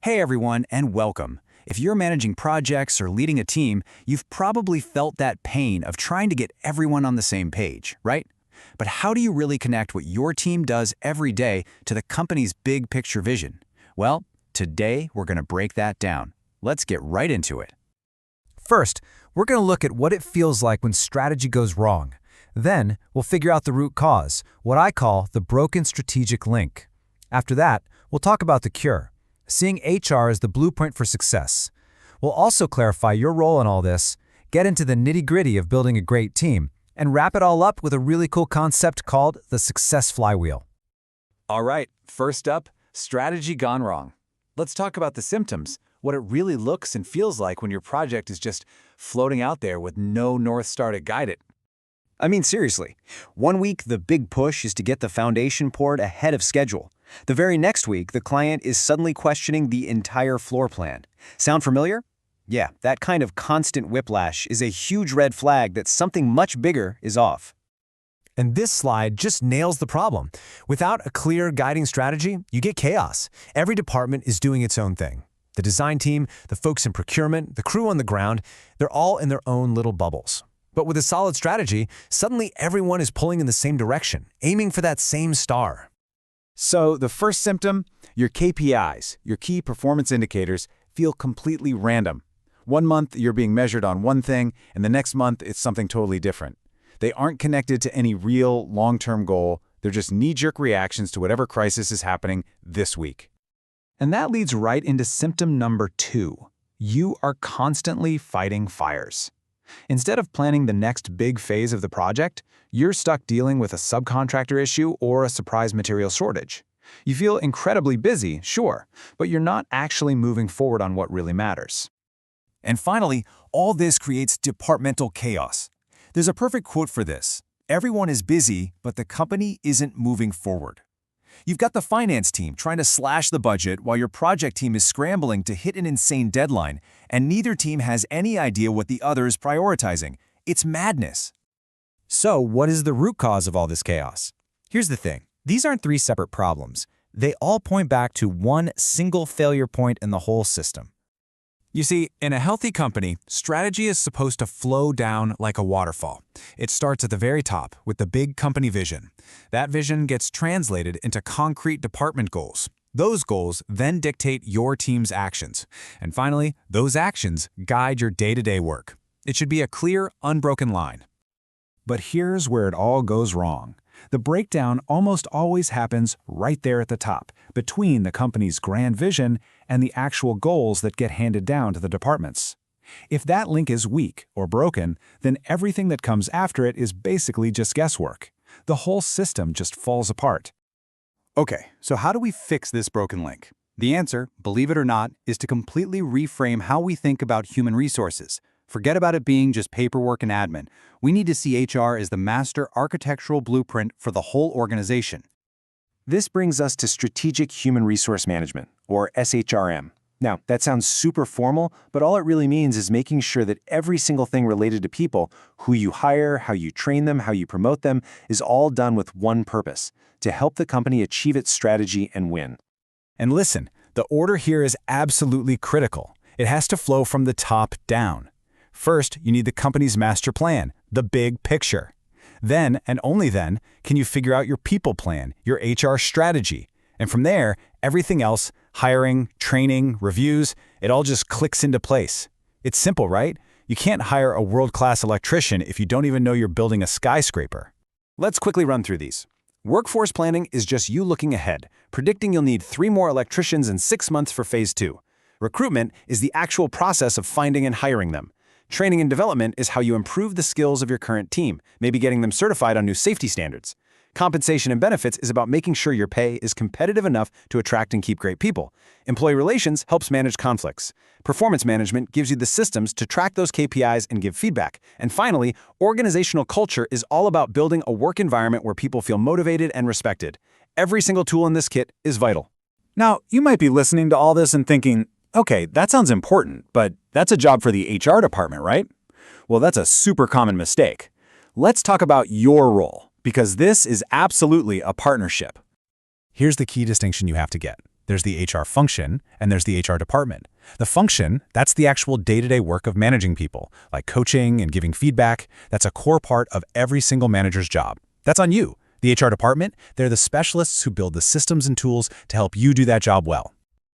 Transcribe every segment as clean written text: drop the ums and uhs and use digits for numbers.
Hey everyone, and welcome. If you're managing projects or leading a team, you've probably felt that pain of trying to get everyone on the same page, right? But how do you really connect what your team does every day to the company's big picture vision? Well, today we're going to break that down. Let's get right into it. First, we're going to look at what it feels like when strategy goes wrong. Then, we'll figure out the root cause, what I call the broken strategic link. After that, we'll talk about the cure, seeing HR as the blueprint for success. We'll also clarify your role in all this, get into the nitty-gritty of building a great team, and wrap it all up with a really cool concept called the Success Flywheel. All right, first up, strategy gone wrong. Let's talk about the symptoms, what it really looks and feels like when your project is just floating out there with no North Star to guide it. I mean, seriously, one week the big push is to get the foundation poured ahead of schedule. The very next week, the client is suddenly questioning the entire floor plan. Sound familiar? Yeah, that kind of constant whiplash is a huge red flag that something much bigger is off. And this slide just nails the problem. Without a clear guiding strategy, you get chaos. Every department is doing its own thing. The design team, the folks in procurement, the crew on the ground, they're all in their own little bubbles. But with a solid strategy, suddenly everyone is pulling in the same direction, aiming for that same star. So the first symptom, your KPIs, your key performance indicators, feel completely random. One month you're being measured on one thing, and the next month it's something totally different. They aren't connected to any real long-term goal. They're just knee-jerk reactions to whatever crisis is happening this week. And that leads right into symptom number 2. You are constantly fighting fires. Instead of planning the next big phase of the project, you're stuck dealing with a subcontractor issue or a surprise material shortage. You feel incredibly busy, sure, but you're not actually moving forward on what really matters. And finally, all this creates departmental chaos. There's a perfect quote for this. Everyone is busy, but the company isn't moving forward. You've got the finance team trying to slash the budget while your project team is scrambling to hit an insane deadline, and neither team has any idea what the other is prioritizing. It's madness. So, what is the root cause of all this chaos? Here's the thing. These aren't 3 separate problems. They all point back to one single failure point in the whole system. You see, in a healthy company, strategy is supposed to flow down like a waterfall. It starts at the very top with the big company vision. That vision gets translated into concrete department goals. Those goals then dictate your team's actions. And finally, those actions guide your day-to-day work. It should be a clear, unbroken line. But here's where it all goes wrong. The breakdown almost always happens right there at the top, between the company's grand vision and the actual goals that get handed down to the departments. If that link is weak or broken, then everything that comes after it is basically just guesswork. The whole system just falls apart. Okay, so how do we fix this broken link? The answer, believe it or not, is to completely reframe how we think about human resources. Forget about it being just paperwork and admin. We need to see HR as the master architectural blueprint for the whole organization. This brings us to Strategic Human Resource Management, or SHRM. Now, that sounds super formal, but all it really means is making sure that every single thing related to people, who you hire, how you train them, how you promote them, is all done with one purpose: to help the company achieve its strategy and win. And listen, the order here is absolutely critical. It has to flow from the top down. First, you need the company's master plan, the big picture. Then, and only then, can you figure out your people plan, your HR strategy. And from there, everything else, hiring, training, reviews, it all just clicks into place. It's simple, right? You can't hire a world-class electrician if you don't even know you're building a skyscraper. Let's quickly run through these. Workforce planning is just you looking ahead, predicting you'll need 3 more electricians in 6 months for phase 2. Recruitment is the actual process of finding and hiring them. Training and development is how you improve the skills of your current team, maybe getting them certified on new safety standards. Compensation and benefits is about making sure your pay is competitive enough to attract and keep great people. Employee relations helps manage conflicts. Performance management gives you the systems to track those KPIs and give feedback. And finally, organizational culture is all about building a work environment where people feel motivated and respected. Every single tool in this kit is vital. Now, you might be listening to all this and thinking, okay, that sounds important, but that's a job for the HR department, right? Well, that's a super common mistake. Let's talk about your role, because this is absolutely a partnership. Here's the key distinction you have to get. There's the HR function, and there's the HR department. The function, that's the actual day-to-day work of managing people, like coaching and giving feedback. That's a core part of every single manager's job. That's on you. The HR department, they're the specialists who build the systems and tools to help you do that job well.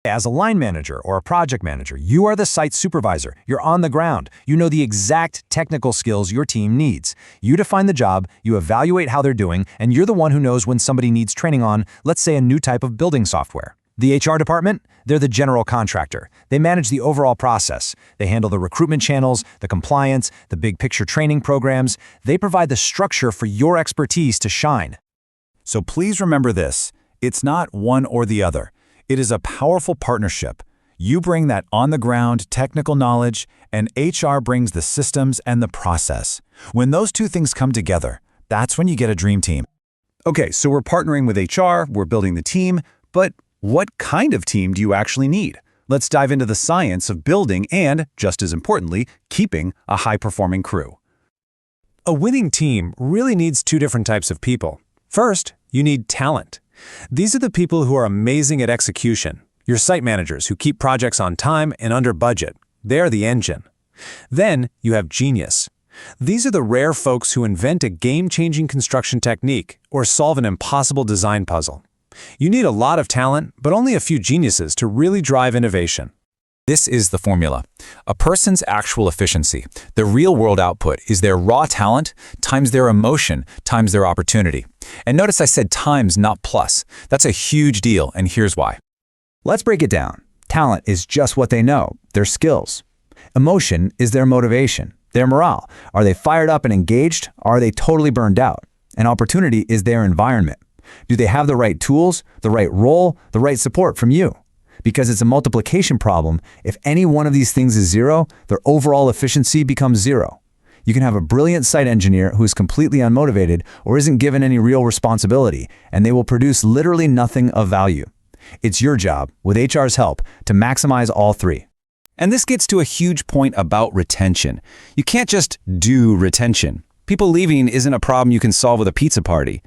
As a line manager or a project manager, you are the site supervisor. You're on the ground. You know the exact technical skills your team needs. You define the job, you evaluate how they're doing, and you're the one who knows when somebody needs training on, let's say, a new type of building software. The HR department, they're the general contractor. They manage the overall process. They handle the recruitment channels, the compliance, the big picture training programs. They provide the structure for your expertise to shine. So please remember this. It's not one or the other. It is a powerful partnership. You bring that on-the-ground technical knowledge, and HR brings the systems and the process. When those two things come together, that's when you get a dream team. Okay, so we're partnering with HR, we're building the team, but what kind of team do you actually need? Let's dive into the science of building and, just as importantly, keeping a high-performing crew. A winning team really needs two different types of people. First, you need talent. These are the people who are amazing at execution. Your site managers who keep projects on time and under budget. They're the engine. Then you have genius. These are the rare folks who invent a game-changing construction technique or solve an impossible design puzzle. You need a lot of talent, but only a few geniuses to really drive innovation. This is the formula. A person's actual efficiency, the real-world output, is their raw talent times their emotion times their opportunity. And notice I said times, not plus. That's a huge deal, and here's why. Let's break it down. Talent is just what they know, their skills. Emotion is their motivation, their morale. Are they fired up and engaged? Are they totally burned out? And opportunity is their environment. Do they have the right tools, the right role, the right support from you? Because it's a multiplication problem. If any one of these things is zero, their overall efficiency becomes zero. You can have a brilliant site engineer who is completely unmotivated or isn't given any real responsibility, and they will produce literally nothing of value. It's your job, with HR's help, to maximize all three. And this gets to a huge point about retention. You can't just do retention. People leaving isn't a problem you can solve with a pizza party.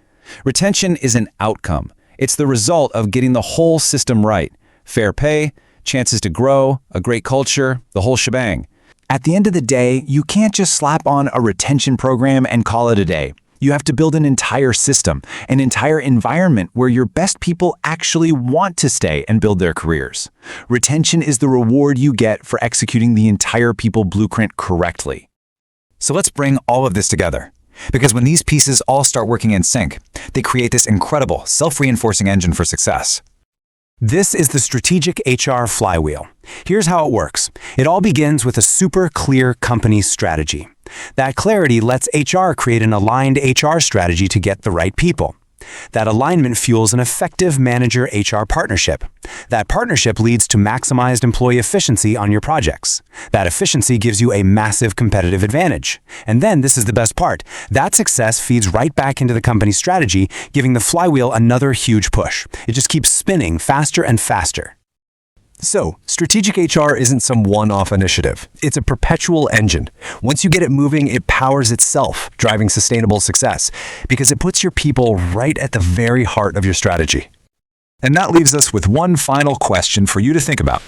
Retention is an outcome. It's the result of getting the whole system right. Fair pay, chances to grow, a great culture, the whole shebang. At the end of the day, you can't just slap on a retention program and call it a day. You have to build an entire system, an entire environment where your best people actually want to stay and build their careers. Retention is the reward you get for executing the entire people blueprint correctly. So let's bring all of this together. Because when these pieces all start working in sync, they create this incredible, self-reinforcing engine for success. This is the Strategic HR Flywheel. Here's how it works. It all begins with a super clear company strategy. That clarity lets HR create an aligned HR strategy to get the right people. That alignment fuels an effective manager-HR partnership. That partnership leads to maximized employee efficiency on your projects. That efficiency gives you a massive competitive advantage. And then, this is the best part, that success feeds right back into the company's strategy, giving the flywheel another huge push. It just keeps spinning faster and faster. So, strategic HR isn't some one-off initiative. It's a perpetual engine. Once you get it moving, it powers itself, driving sustainable success, because it puts your people right at the very heart of your strategy. And that leaves us with one final question for you to think about.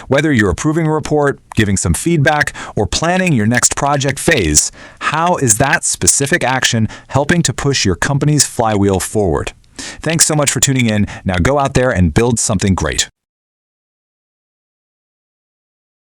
Whether you're approving a report, giving some feedback, or planning your next project phase, how is that specific action helping to push your company's flywheel forward? Thanks so much for tuning in. Now go out there and build something great.